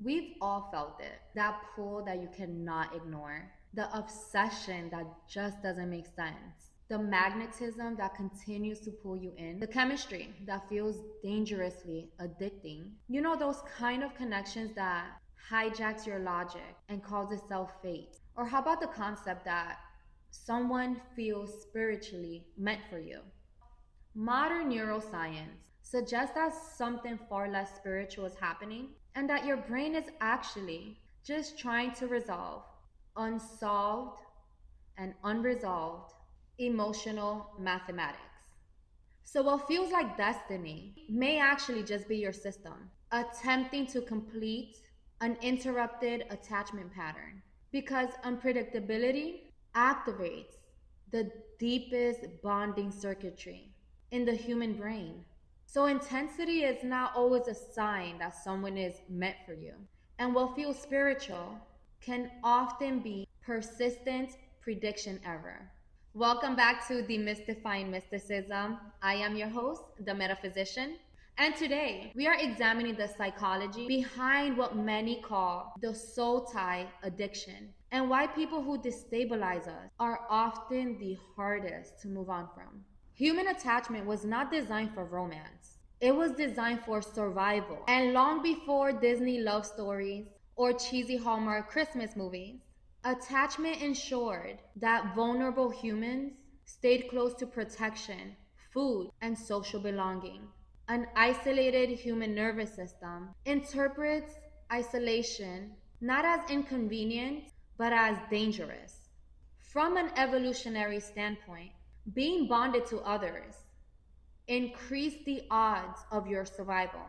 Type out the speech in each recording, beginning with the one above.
We've all felt it. That pull that you cannot ignore. The obsession that just doesn't make sense. The magnetism that continues to pull you in. The chemistry that feels dangerously addicting. You know, those kind of connections that hijacks your logic and calls itself fate. Or how about the concept that someone feels spiritually meant for you? Modern neuroscience suggests that something far less spiritual is happening and that your brain is actually just trying to resolve unsolved and unresolved emotional mathematics. So, what feels like destiny may actually just be your system attempting to complete an interrupted attachment pattern because unpredictability activates the deepest bonding circuitry in the human brain. So, intensity is not always a sign that someone is meant for you. And what feels spiritual can often be persistent prediction error. Welcome back to Demystifying Mysticism. I am your host, the metaphysician. And today we are examining the psychology behind what many call the soul tie addiction and why people who destabilize us are often the hardest to move on from. Human attachment was not designed for romance. It was designed for survival. And long before Disney love stories or cheesy Hallmark Christmas movies, attachment ensured that vulnerable humans stayed close to protection, food, and social belonging. An isolated human nervous system interprets isolation not as inconvenient, but as dangerous. From an evolutionary standpoint, being bonded to others increased the odds of your survival.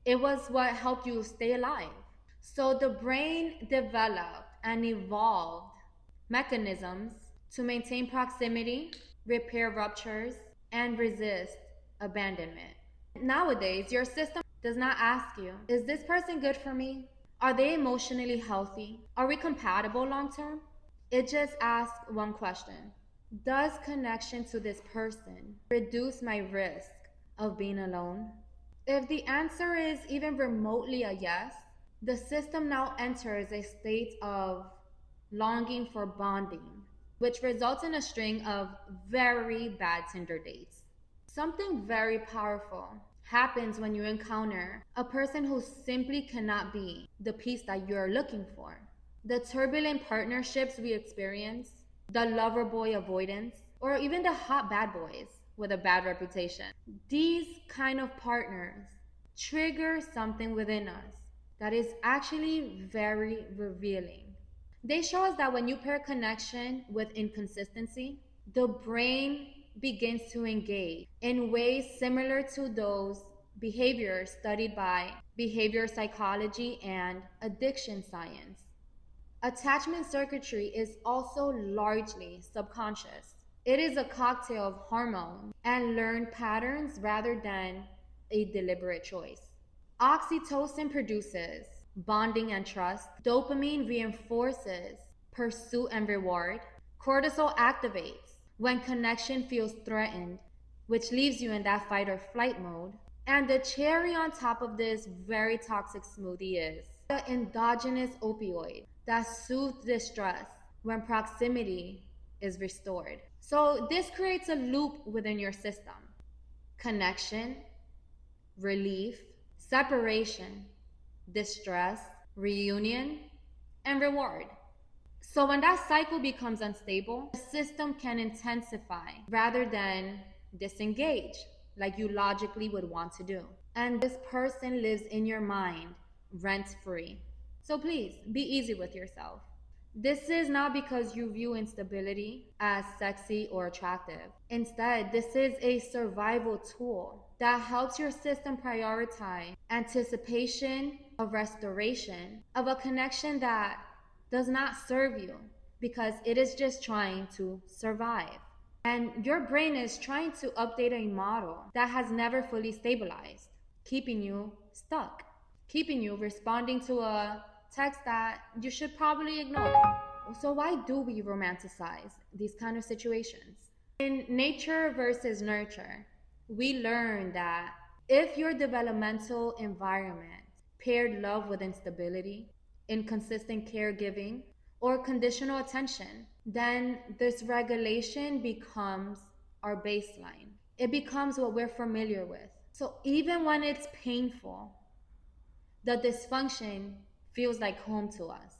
It was what helped you stay alive. So the brain developed and evolved mechanisms to maintain proximity, repair ruptures, and resist abandonment. Nowadays, your system does not ask you, is this person good for me? Are they emotionally healthy? Are we compatible long term? It just asks one question: does connection to this person reduce my risk of being alone? If the answer is even remotely a yes, the system now enters a state of longing for bonding, which results in a string of very bad Tinder dates. Something very powerful happens when you encounter a person who simply cannot be the peace that you're looking for. The turbulent partnerships we experience, the lover boy avoidance, or even the hot bad boys with a bad reputation. These kind of partners trigger something within us that is actually very revealing. They show us that when you pair connection with inconsistency, the brain begins to engage in ways similar to those behaviors studied by behavior psychology and addiction science. Attachment circuitry is also largely subconscious. It is a cocktail of hormones and learned patterns rather than a deliberate choice. Oxytocin produces bonding and trust. Dopamine reinforces pursuit and reward. Cortisol activates when connection feels threatened, which leaves you in that fight or flight mode. And the cherry on top of this very toxic smoothie is the endogenous opioid that soothes distress when proximity is restored. So this creates a loop within your system: connection, relief, separation, distress, reunion, and reward. So when that cycle becomes unstable, the system can intensify rather than disengage, like you logically would want to do. And this person lives in your mind rent free. So please be easy with yourself. This is not because you view instability as sexy or attractive. Instead, this is a survival tool that helps your system prioritize anticipation of restoration of a connection that does not serve you because it is just trying to survive. And your brain is trying to update a model that has never fully stabilized, keeping you stuck, keeping you responding to a text that you should probably ignore. So why do we romanticize these kind of situations? In nature versus nurture, we learn that if your developmental environment paired love with instability, inconsistent caregiving, or conditional attention, then this regulation becomes our baseline. It becomes what we're familiar with. So even when it's painful, the dysfunction feels like home to us.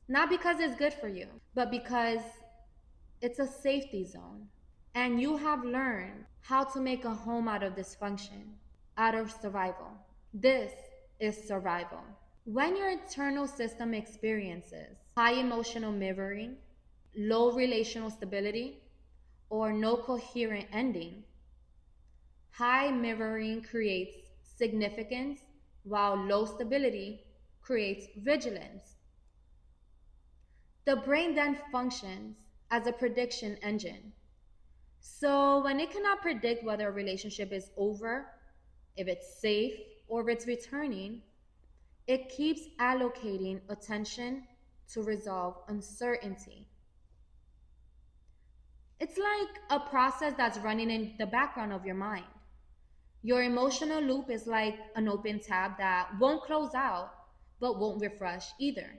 Not because it's good for you, but because it's a safety zone. And you have learned how to make a home out of dysfunction, out of survival. This is survival. When your internal system experiences high emotional mirroring, low relational stability, or no coherent ending, high mirroring creates significance, while low stability creates vigilance. The brain then functions as a prediction engine. So when it cannot predict whether a relationship is over, if it's safe, or if it's returning, it keeps allocating attention to resolve uncertainty. It's like a process that's running in the background of your mind. Your emotional loop is like an open tab that won't close out, but won't refresh either.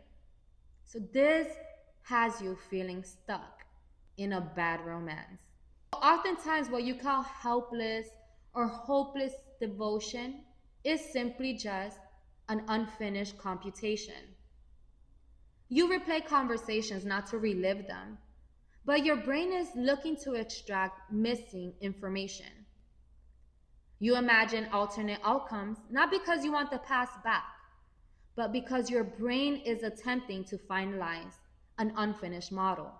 So this has you feeling stuck in a bad romance. Oftentimes, what you call helpless or hopeless devotion is simply just an unfinished computation. You replay conversations not to relive them, but your brain is looking to extract missing information. You imagine alternate outcomes not because you want the past back, but because your brain is attempting to finalize an unfinished model.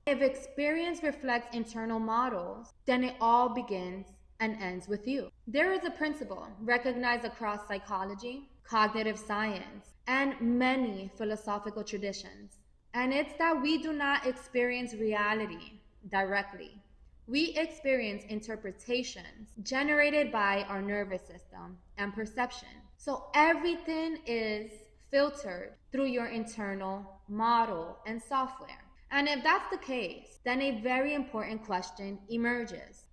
If experience reflects internal models, then it all begins and ends with you. There is a principle recognized across psychology, cognitive science, and many philosophical traditions. And it's that we do not experience reality directly. We experience interpretations generated by our nervous system and perception. So everything is filtered through your internal model and software. And if that's the case, then a very important question emerges.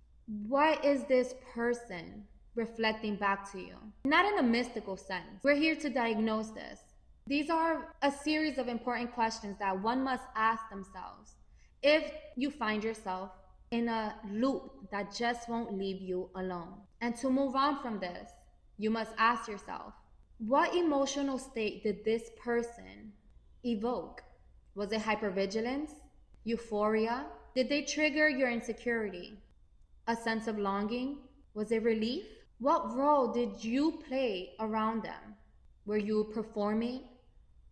What is this person reflecting back to you? Not in a mystical sense. We're here to diagnose this. These are a series of important questions that one must ask themselves if you find yourself in a loop that just won't leave you alone. And to move on from this, you must ask yourself, what emotional state did this person evoke? Was it hypervigilance? Euphoria? Did they trigger your insecurity? A sense of longing? Was it relief? What role did you play around them? Were you performing?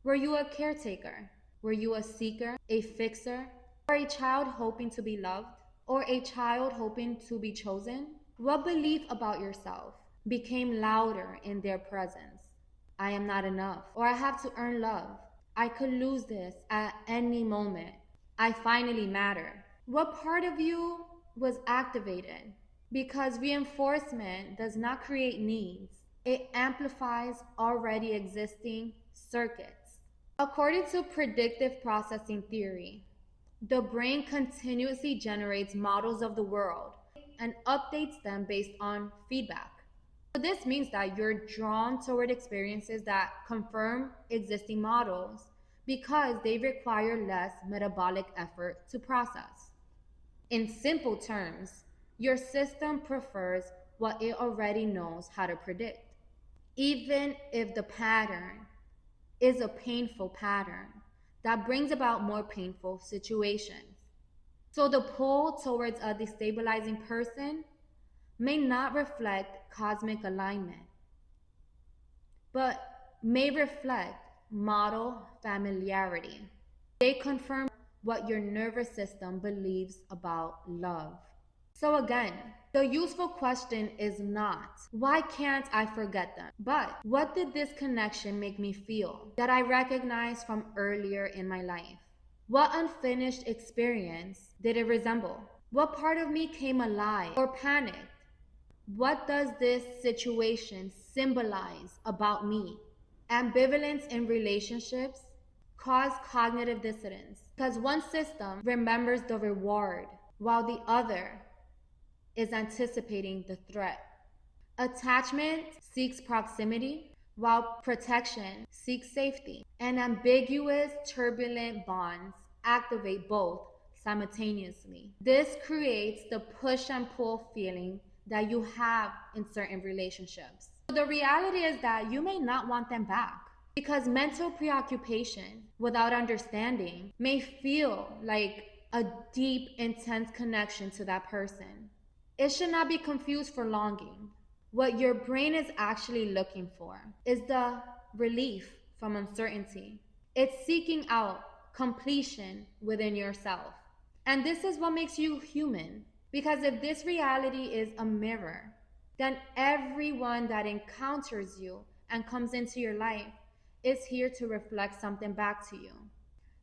Were you a caretaker? Were you a seeker, a fixer, or a child hoping to be loved? Or a child hoping to be chosen? What belief about yourself became louder in their presence? I am not enough, or I have to earn love. I could lose this at any moment. I finally matter. What part of you was activated? Because reinforcement does not create needs. It amplifies already existing circuits. According to predictive processing theory, the brain continuously generates models of the world and updates them based on feedback. So this means that you're drawn toward experiences that confirm existing models because they require less metabolic effort to process. In simple terms, your system prefers what it already knows how to predict, even if the pattern is a painful pattern that brings about more painful situations. So the pull towards a destabilizing person may not reflect cosmic alignment, but may reflect model familiarity. They confirm what your nervous system believes about love. So again, the useful question is not, why can't I forget them? But what did this connection make me feel that I recognize from earlier in my life? What unfinished experience did it resemble? What part of me came alive or panicked? What does this situation symbolize about me? Ambivalence in relationships cause cognitive dissonance because one system remembers the reward while the other is anticipating the threat. Attachment seeks proximity, while protection seeks safety. And ambiguous, turbulent bonds activate both simultaneously. This creates the push and pull feeling that you have in certain relationships. So the reality is that you may not want them back because mental preoccupation without understanding may feel like a deep, intense connection to that person. It should not be confused for longing. What your brain is actually looking for is the relief from uncertainty. It's seeking out completion within yourself. And this is what makes you human. Because if this reality is a mirror, then everyone that encounters you and comes into your life is here to reflect something back to you.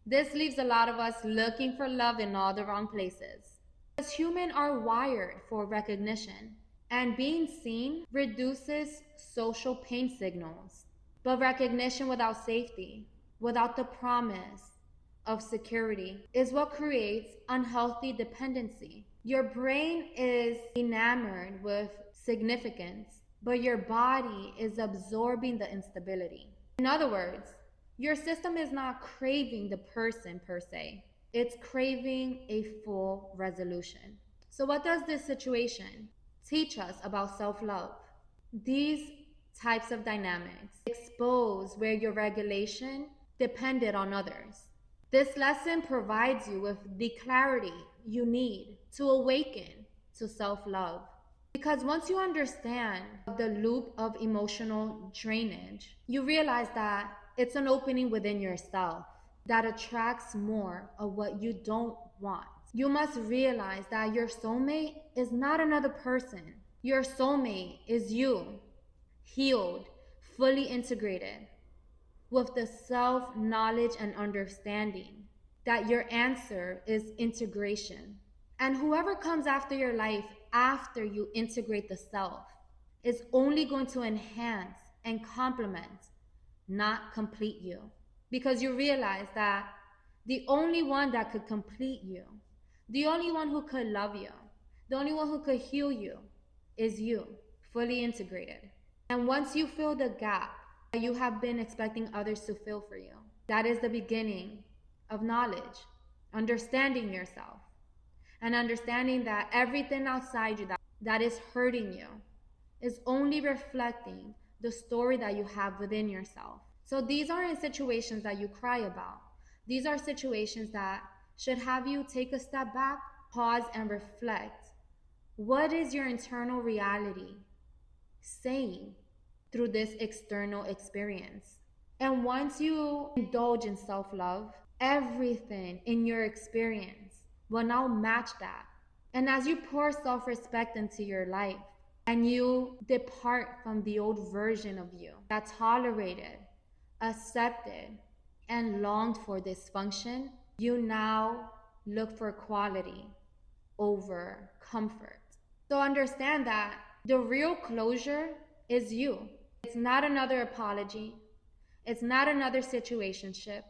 This leaves a lot of us looking for love in all the wrong places. Because humans are wired for recognition, and being seen reduces social pain signals. But recognition without safety, without the promise of security, is what creates unhealthy dependency. Your brain is enamored with significance, but your body is absorbing the instability. In other words, your system is not craving the person per se, it's craving a full resolution. So, what does this situation teach us about self-love? These types of dynamics expose where your regulation depended on others. This lesson provides you with the clarity you need to awaken to self-love. Because once you understand the loop of emotional drainage, you realize that it's an opening within yourself that attracts more of what you don't want. You must realize that your soulmate is not another person. Your soulmate is you, healed, fully integrated, with the self-knowledge and understanding that your answer is integration. And whoever comes after your life after you integrate the self is only going to enhance and complement, not complete you. Because you realize that the only one that could complete you, the only one who could love you, the only one who could heal you is you, fully integrated. And once you fill the gap that you have been expecting others to fill for you, that is the beginning of knowledge, understanding yourself, and understanding that everything outside you that is hurting you is only reflecting the story that you have within yourself. So these aren't situations that you cry about. These are situations that should have you take a step back, pause, and reflect. What is your internal reality saying through this external experience? And once you indulge in self-love, everything in your experience will now match that. And as you pour self-respect into your life and you depart from the old version of you that tolerated, accepted, and longed for dysfunction, you now look for quality over comfort. So understand that the real closure is you. It's not another apology. It's not another situationship.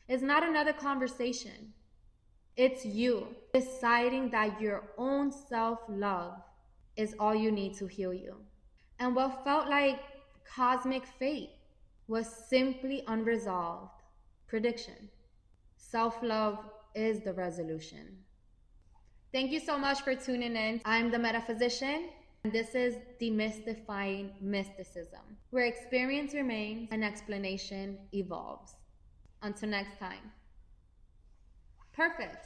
It's not another conversation. It's you deciding that your own self-love is all you need to heal you. And what felt like cosmic fate was simply unresolved prediction. Self-love is the resolution. Thank you so much for tuning in. I'm the metaphysician, and this is Demystifying Mysticism, where experience remains and explanation evolves. Until next time. Perfect.